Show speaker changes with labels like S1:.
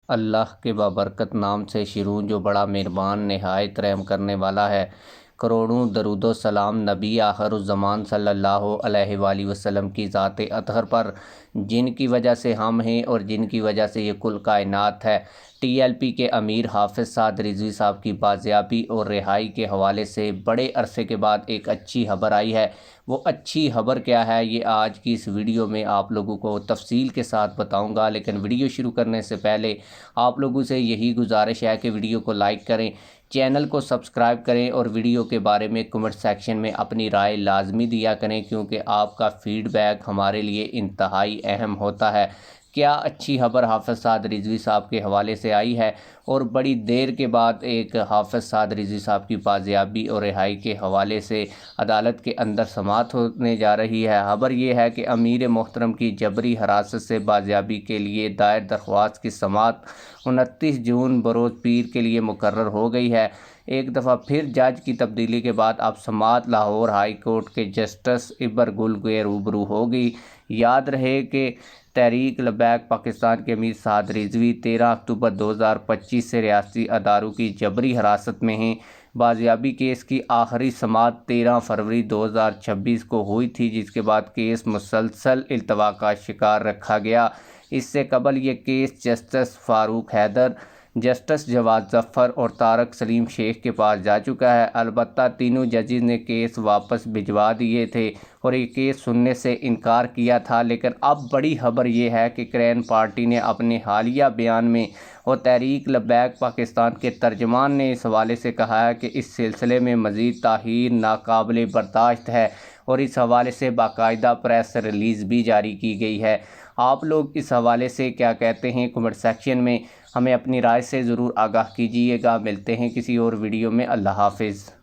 S1: اللہ کے بابرکت نام سے شروع جو بڑا مہربان نہایت رحم کرنے والا ہے۔ کروڑوں درود و سلام نبی آخر الزمان صلی اللہ علیہ وآلہ وسلم کی ذات اطہر پر، جن کی وجہ سے ہم ہیں اور جن کی وجہ سے یہ کل کائنات ہے۔ ٹی ایل پی کے امیر حافظ سعد رضوی صاحب کی بازیابی اور رہائی کے حوالے سے بڑے عرصے کے بعد ایک اچھی خبر آئی ہے۔ وہ اچھی خبر کیا ہے یہ آج کی اس ویڈیو میں آپ لوگوں کو تفصیل کے ساتھ بتاؤں گا، لیکن ویڈیو شروع کرنے سے پہلے آپ لوگوں سے یہی گزارش ہے کہ ویڈیو کو لائک کریں، چینل کو سبسکرائب کریں اور ویڈیو کے بارے میں کمنٹ سیکشن میں اپنی رائے لازمی دیا کریں، کیونکہ آپ کا فیڈ بیک ہمارے لیے انتہائی اہم ہوتا ہے۔ کیا اچھی خبر حافظ سعد رضوی صاحب کے حوالے سے آئی ہے، اور بڑی دیر کے بعد ایک حافظ سعد رضوی صاحب کی بازیابی اور رہائی کے حوالے سے عدالت کے اندر سماعت ہونے جا رہی ہے۔ خبر یہ ہے کہ امیر محترم کی جبری حراست سے بازیابی کے لیے دائر درخواست کی سماعت 29 جون بروز پیر کے لیے مقرر ہو گئی ہے۔ ایک دفعہ پھر جج کی تبدیلی کے بعد اب سماعت لاہور ہائی کورٹ کے جسٹس عبر گل کے روبرو ہوگی۔ یاد رہے کہ تحریک لبیک پاکستان کے امیر سعد رضوی 13 اکتوبر 2025 سے ریاستی اداروں کی جبری حراست میں ہیں۔ بازیابی کیس کی آخری سماعت 13 فروری 2026 کو ہوئی تھی، جس کے بعد کیس مسلسل التوا کا شکار رکھا گیا۔ اس سے قبل یہ کیس جسٹس فاروق حیدر، جسٹس جواد ظفر اور طارق سلیم شیخ کے پاس جا چکا ہے۔ البتہ تینوں ججز نے کیس واپس بھجوا دیے تھے اور یہ کیس سننے سے انکار کیا تھا، لیکن اب بڑی خبر یہ ہے کہ کرین پارٹی نے اپنے حالیہ بیان میں اور تحریک لبیک پاکستان کے ترجمان نے اس حوالے سے کہا ہے کہ اس سلسلے میں مزید تاخیر ناقابل برداشت ہے، اور اس حوالے سے باقاعدہ پریس ریلیز بھی جاری کی گئی ہے۔ آپ لوگ اس حوالے سے کیا کہتے ہیں کمنٹ سیکشن میں ہمیں اپنی رائے سے ضرور آگاہ کیجیے گا۔ ملتے ہیں کسی اور ویڈیو میں۔ اللہ حافظ۔